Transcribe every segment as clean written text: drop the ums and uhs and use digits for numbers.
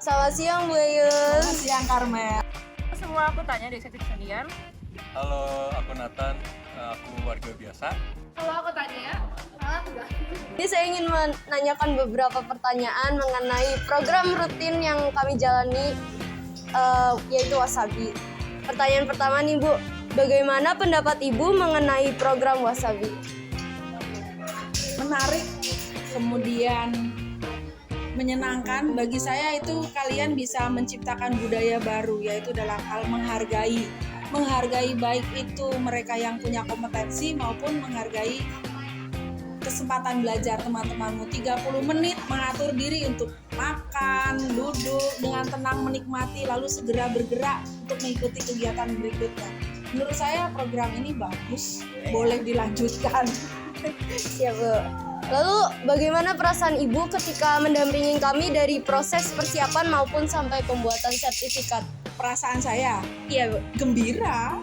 Selamat siang Bu Yus. Selamat siang Karmel. Semua aku tanya dari seksi kesenian. Halo, aku Nathan, aku warga biasa. Halo, aku Tania. Jadi saya ingin menanyakan beberapa pertanyaan mengenai program rutin yang kami jalani, yaitu Wasabi. Pertanyaan pertama nih Bu, bagaimana pendapat Ibu mengenai program Wasabi? Menarik, kemudian menyenangkan. Bagi saya itu kalian bisa menciptakan budaya baru, yaitu dalam hal menghargai baik itu mereka yang punya kompetensi maupun menghargai kesempatan belajar teman-temanmu. 30 menit mengatur diri untuk makan, duduk dengan tenang menikmati, lalu segera bergerak untuk mengikuti kegiatan berikutnya. Menurut saya program ini bagus, boleh dilanjutkan. Siap Bu. Lalu bagaimana perasaan Ibu ketika mendampingi kami dari proses persiapan maupun sampai pembuatan sertifikat? Perasaan saya Iya Bu. gembira.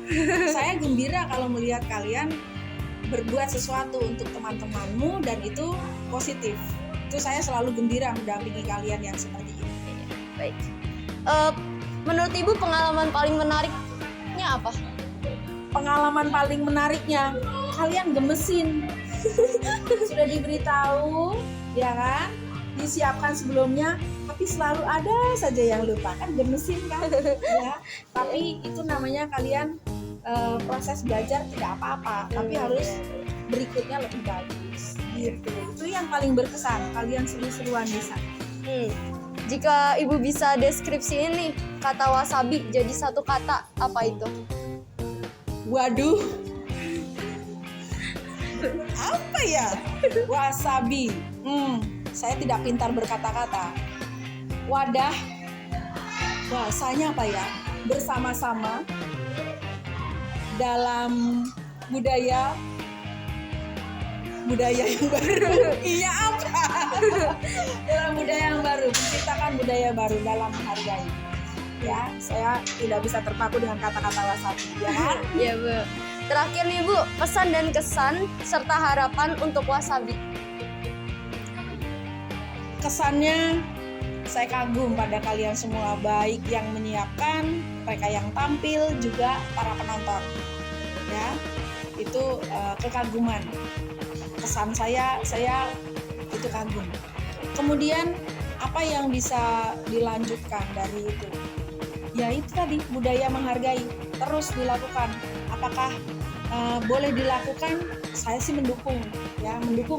Saya gembira kalau melihat kalian berbuat sesuatu untuk teman-temanmu dan itu positif. Itu saya selalu gembira mendampingi kalian yang seperti ini. Baik. Menurut Ibu pengalaman paling menariknya apa? Pengalaman paling menariknya, kalian gemesin. Sudah diberitahu, ya kan? Disiapkan sebelumnya, tapi selalu ada saja yang lupa, kan gemesin kan? Ya. Tapi itu namanya kalian proses belajar tidak apa-apa, tapi harus berikutnya lebih bagus. Gitu. Itu yang paling berkesan. Kalian seru-seruan di sana. Jika Ibu bisa deskripsiin nih kata wasabi jadi satu kata, apa itu? Waduh, apa ya? Wasabi. Saya tidak pintar berkata-kata. Wadah, bahasanya apa ya? Bersama-sama dalam budaya yang baru. Iya apa? Dalam budaya yang baru, menciptakan budaya baru dalam menghargai. Ya, saya tidak bisa terpaku dengan kata-kata wasabi, ya kan? Iya Bu. Terakhir nih Bu, pesan dan kesan serta harapan untuk Wasabi. Kesannya saya kagum pada kalian semua, baik yang menyiapkan, mereka yang tampil, juga para penonton. Ya, itu kekaguman. Kesan saya itu kagum. Kemudian apa yang bisa dilanjutkan dari itu? Ya itu tadi, budaya menghargai terus dilakukan. Apakah boleh dilakukan? Saya sih mendukung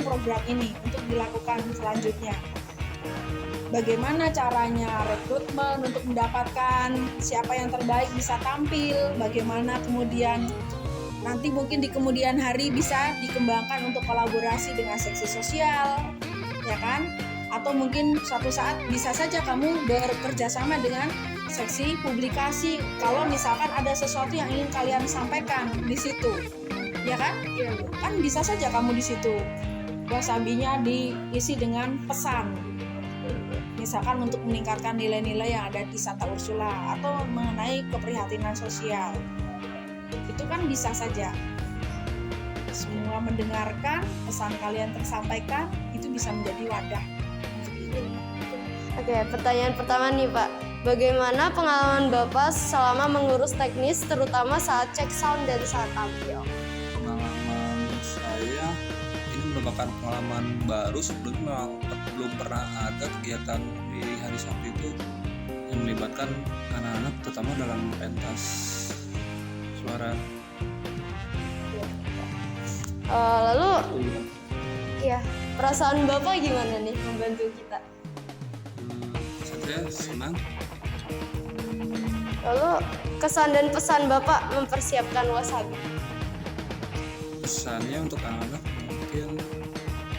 program ini untuk dilakukan selanjutnya. Bagaimana caranya rekrutmen untuk mendapatkan siapa yang terbaik bisa tampil, bagaimana kemudian nanti mungkin di kemudian hari bisa dikembangkan untuk kolaborasi dengan seksi sosial, ya kan? Atau mungkin suatu saat bisa saja kamu bekerja sama dengan seksi publikasi kalau misalkan ada sesuatu yang ingin kalian sampaikan di situ, ya kan? Kan bisa saja kamu di situ wasabinya diisi dengan pesan, misalkan untuk meningkatkan nilai-nilai yang ada di Santa Ursula atau mengenai keprihatinan sosial, itu kan bisa saja. Semua mendengarkan pesan kalian tersampaikan, itu bisa menjadi wadah. Oke, pertanyaan pertama nih Pak. Bagaimana pengalaman Bapak selama mengurus teknis, terutama saat cek sound dan saat tampil? Pengalaman saya ini merupakan pengalaman baru, sebelumnya belum pernah ada kegiatan di hari Sabtu itu yang melibatkan anak-anak, terutama dalam pentas suara. Lalu, ya perasaan Bapak gimana nih membantu kita? Saya senang. Lalu kesan dan pesan Bapak mempersiapkan Wasabi? Pesannya untuk anak-anak mungkin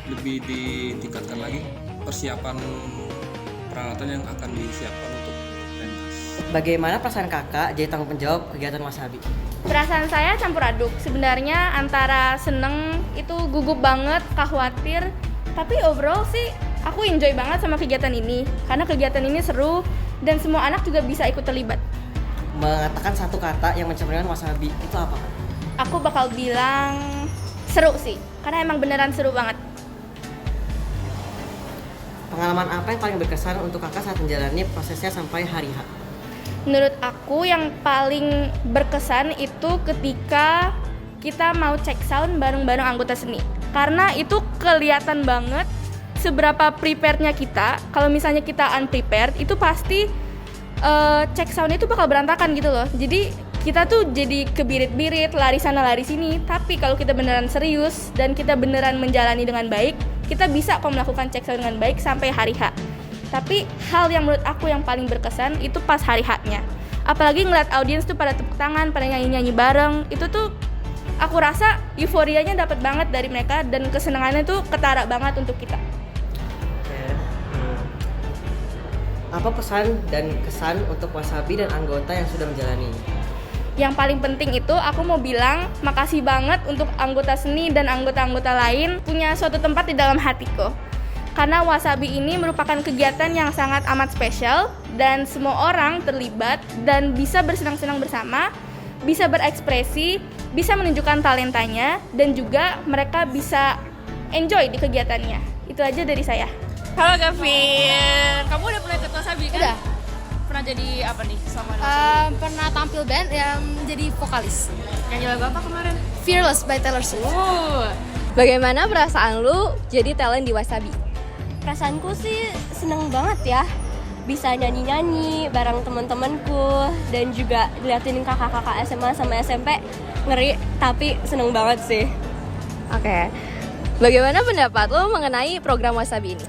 lebih ditingkatkan lagi persiapan peralatan yang akan disiapkan untuk pentas. Bagaimana perasaan kakak jadi tanggung jawab kegiatan Wasabi? Perasaan saya campur aduk. Sebenarnya antara seneng, itu gugup banget, khawatir. Tapi overall sih aku enjoy banget sama kegiatan ini. Karena kegiatan ini seru dan semua anak juga bisa ikut terlibat. Mengatakan satu kata yang mencerminkan Wasabi, itu apa? Aku bakal bilang seru sih. Karena emang beneran seru banget. Pengalaman apa yang paling berkesan untuk kakak saat menjalani prosesnya sampai hari H? Menurut aku yang paling berkesan itu ketika kita mau cek sound bareng-bareng anggota seni. Karena itu kelihatan banget seberapa prepared-nya kita. Kalau misalnya kita unprepared, itu pasti cek sound itu bakal berantakan gitu loh. Jadi kita tuh jadi kebirit-birit, lari sana lari sini. Tapi kalau kita beneran serius dan kita beneran menjalani dengan baik, kita bisa kok melakukan cek sound dengan baik sampai hari H. Tapi hal yang menurut aku yang paling berkesan itu pas hari H-nya. Apalagi ngeliat audiens tuh pada tepuk tangan, pada nyanyi-nyanyi bareng. Itu tuh aku rasa euforianya dapat banget dari mereka dan kesenangannya tuh ketara banget untuk kita. Oke. Apa pesan dan kesan untuk Wasabi dan anggota yang sudah menjalani? Yang paling penting itu aku mau bilang makasih banget untuk anggota seni dan anggota-anggota lain punya suatu tempat di dalam hatiku. Karena Wasabi ini merupakan kegiatan yang sangat amat spesial dan semua orang terlibat dan bisa bersenang-senang bersama, bisa berekspresi, bisa menunjukkan talentanya dan juga mereka bisa enjoy di kegiatannya. Itu aja dari saya. Halo Gavin, kamu udah pernah ikut Wasabi kan? Udah. Pernah jadi apa nih sama Wasabi? Pernah tampil band yang jadi vokalis. Nyanyi lagu apa kemarin? Fearless by Taylor Swift. Bagaimana perasaan lu jadi talent di Wasabi? Perasaanku sih seneng banget ya, bisa nyanyi-nyanyi bareng teman-temanku dan juga ngeliatin kakak-kakak SMA sama SMP. Ngeri tapi seneng banget sih. Oke. Bagaimana pendapat lu mengenai program Wasabi ini?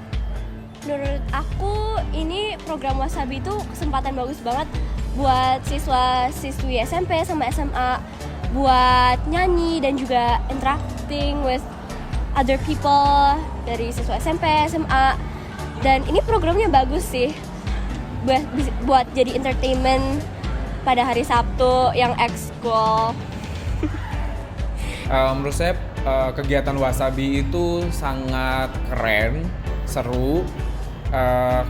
Menurut aku ini program Wasabi itu kesempatan bagus banget buat siswa-siswi SMP sama SMA buat nyanyi dan juga interacting with other people dari siswa SMP, SMA. Dan ini programnya bagus sih buat jadi entertainment pada hari Sabtu yang ekskul. Menurut saya kegiatan Wasabi itu sangat keren, seru.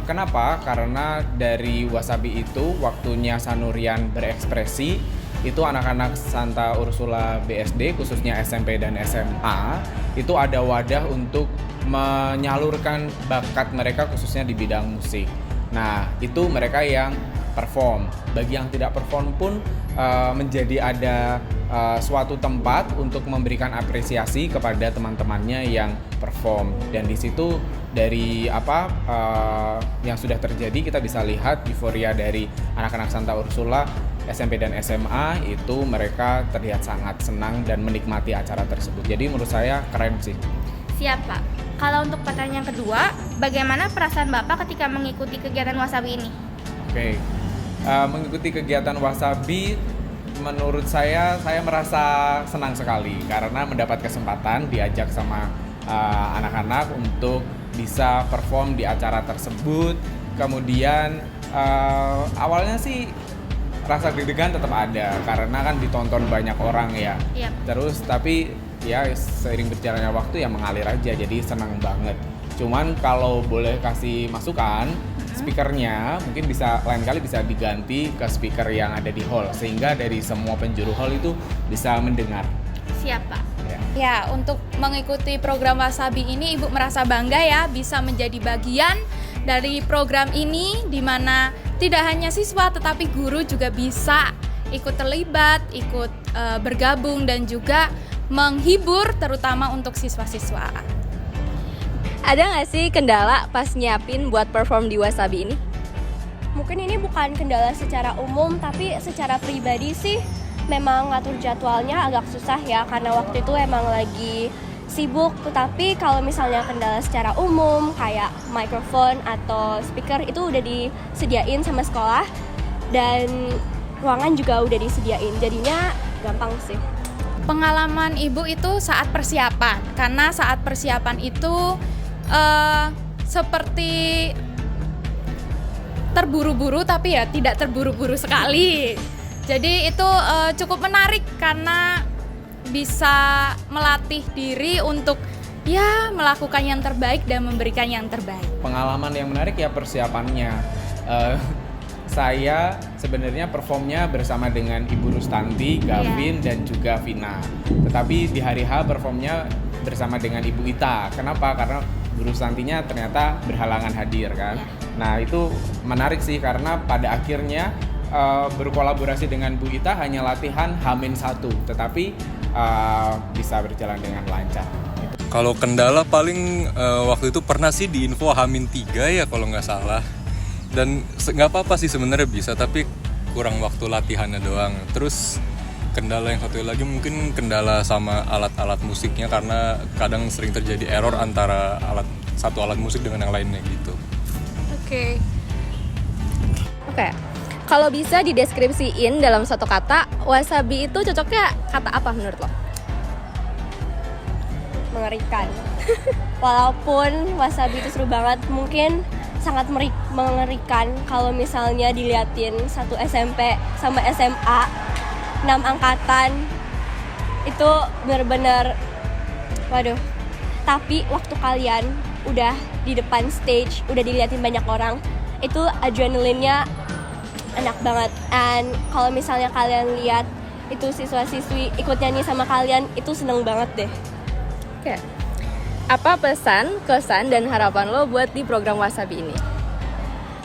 Kenapa? Karena dari Wasabi itu waktunya Sanurian berekspresi, itu anak-anak Santa Ursula BSD khususnya SMP dan SMA itu ada wadah untuk menyalurkan bakat mereka khususnya di bidang musik. Nah, itu mereka yang perform. Bagi yang tidak perform pun menjadi ada suatu tempat untuk memberikan apresiasi kepada teman-temannya yang perform. Dan di situ dari yang sudah terjadi kita bisa lihat euforia dari anak-anak Santa Ursula SMP dan SMA itu mereka terlihat sangat senang dan menikmati acara tersebut. Jadi menurut saya keren sih. Siap, Pak. Kalau untuk pertanyaan kedua, bagaimana perasaan Bapak ketika mengikuti kegiatan Wasabi ini? Oke. Mengikuti kegiatan Wasabi menurut saya merasa senang sekali karena mendapat kesempatan diajak sama anak-anak untuk bisa perform di acara tersebut. Kemudian awalnya sih rasa deg-degan tetap ada karena kan ditonton banyak orang ya. Yep. Terus tapi ya seiring berjalannya waktu ya mengalir aja, jadi senang banget. Cuman kalau boleh kasih masukan, speakernya mungkin bisa lain kali bisa diganti ke speaker yang ada di hall sehingga dari semua penjuru hall itu bisa mendengar. Siap, Pak. Ya, untuk mengikuti program Wasabi ini Ibu merasa bangga ya bisa menjadi bagian dari program ini di mana tidak hanya siswa tetapi guru juga bisa ikut terlibat, ikut bergabung dan juga menghibur terutama untuk siswa-siswa. Ada nggak sih kendala pas nyiapin buat perform di Wasabi ini? Mungkin ini bukan kendala secara umum, tapi secara pribadi sih memang ngatur jadwalnya agak susah ya, karena waktu itu emang lagi sibuk. Tetapi kalau misalnya kendala secara umum kayak mikrofon atau speaker itu udah disediain sama sekolah dan ruangan juga udah disediain, jadinya gampang sih. Pengalaman Ibu itu saat persiapan, karena saat persiapan itu seperti terburu-buru tapi ya tidak terburu-buru sekali. Jadi itu cukup menarik karena bisa melatih diri untuk ya melakukan yang terbaik dan memberikan yang terbaik. Pengalaman yang menarik ya persiapannya. Saya sebenarnya performnya bersama dengan Ibu Rustanti, Gavin, dan juga Vina. Tetapi di hari H performnya bersama dengan Ibu Ita. Kenapa? Karena Bu Guru Santinya ternyata berhalangan hadir kan. Nah itu menarik sih karena pada akhirnya berkolaborasi dengan Bu Ita hanya latihan H-1, tetapi bisa berjalan dengan lancar. Kalau kendala paling waktu itu pernah sih di info H-3 ya kalau nggak salah. Dan nggak apa-apa sih sebenarnya bisa, tapi kurang waktu latihannya doang. Terus kendala yang satu lagi mungkin kendala sama alat-alat musiknya, karena kadang sering terjadi error antara satu alat musik dengan yang lainnya gitu. Oke. Kalau bisa dideskripsiin dalam satu kata, wasabi itu cocoknya kata apa menurut lo? Mengerikan. Walaupun wasabi itu seru banget, mungkin sangat mengerikan kalau misalnya diliatin satu SMP sama SMA 6 angkatan itu benar-benar waduh. Tapi waktu kalian udah di depan stage, udah diliatin banyak orang, itu adrenalinnya enak banget. And kalau misalnya kalian lihat itu siswa-siswi ikut nyanyi sama kalian, itu seneng banget deh. Oke. Apa pesan, kesan, dan harapan lo buat di program Wasabi ini?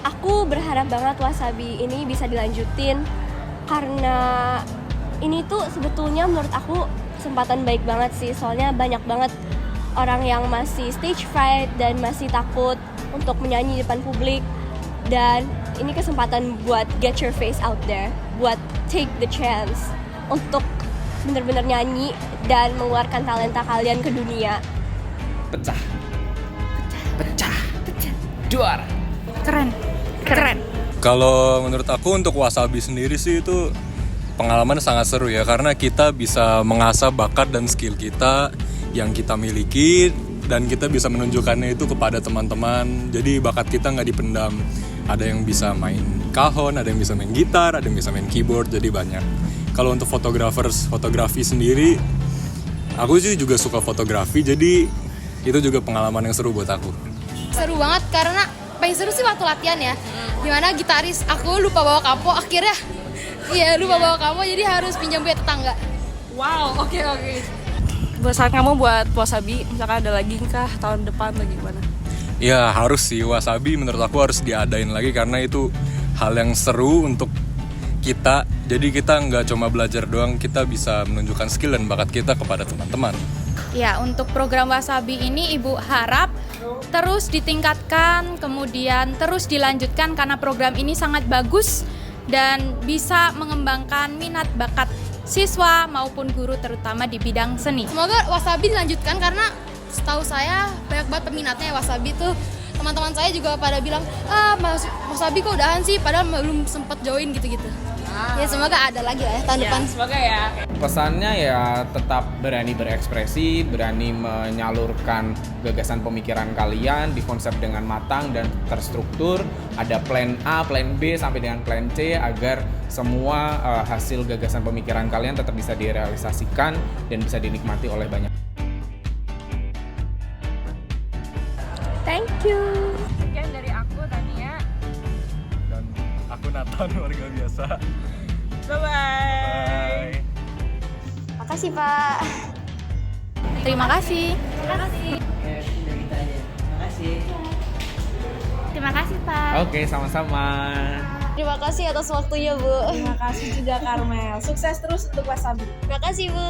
Aku berharap banget Wasabi ini bisa dilanjutin, karena ini tuh sebetulnya menurut aku kesempatan baik banget sih. Soalnya banyak banget orang yang masih stage fright dan masih takut untuk menyanyi di depan publik. Dan ini kesempatan buat get your face out there, buat take the chance untuk bener-bener nyanyi dan mengeluarkan talenta kalian ke dunia. Pecah. Juara. Keren. Kalau menurut aku untuk Wasabi sendiri sih itu pengalaman sangat seru ya, karena kita bisa mengasah bakat dan skill kita yang kita miliki, dan kita bisa menunjukkannya itu kepada teman-teman. Jadi bakat kita nggak dipendam. Ada yang bisa main kahon, ada yang bisa main gitar, ada yang bisa main keyboard, jadi banyak. Kalau untuk fotografi sendiri, aku sih juga suka fotografi, jadi itu juga pengalaman yang seru buat aku. Seru banget karena paling seru sih waktu latihan ya. Dimana gitaris aku lupa bawa kapo, akhirnya lupa bawa kapo, jadi harus pinjam punya tetangga. Wow, oke. Pesan kamu buat Wasabi, misalkan ada lagi kah tahun depan lagi gimana? Ya harus sih, Wasabi menurut aku harus diadain lagi, karena itu hal yang seru untuk kita. Jadi kita nggak cuma belajar doang, kita bisa menunjukkan skill dan bakat kita kepada teman-teman. Ya, untuk program Wasabi ini Ibu harap terus ditingkatkan, kemudian terus dilanjutkan karena program ini sangat bagus dan bisa mengembangkan minat bakat siswa maupun guru terutama di bidang seni. Semoga Wasabi dilanjutkan karena setahu saya banyak banget peminatnya Wasabi tuh. Teman-teman saya juga pada bilang, Wasabi kok udahan sih, padahal belum sempat join gitu-gitu. Ya semoga ada lagi lah ya tahun depan. Semoga ya. Pesannya ya tetap berani berekspresi, berani menyalurkan gagasan pemikiran kalian, dikonsep dengan matang dan terstruktur. Ada plan A, plan B, sampai dengan plan C agar semua hasil gagasan pemikiran kalian tetap bisa direalisasikan dan bisa dinikmati oleh banyak. Thank you. Sekian dari aku, Tania. Dan aku Nathan, warga biasa. Bye-bye. Makasih Pak. Terima kasih. Terima kasih Pak. Oke, sama-sama. Terima kasih atas waktunya Bu. Terima kasih juga Karmel. Sukses terus untuk Wasabi. Terima kasih Bu.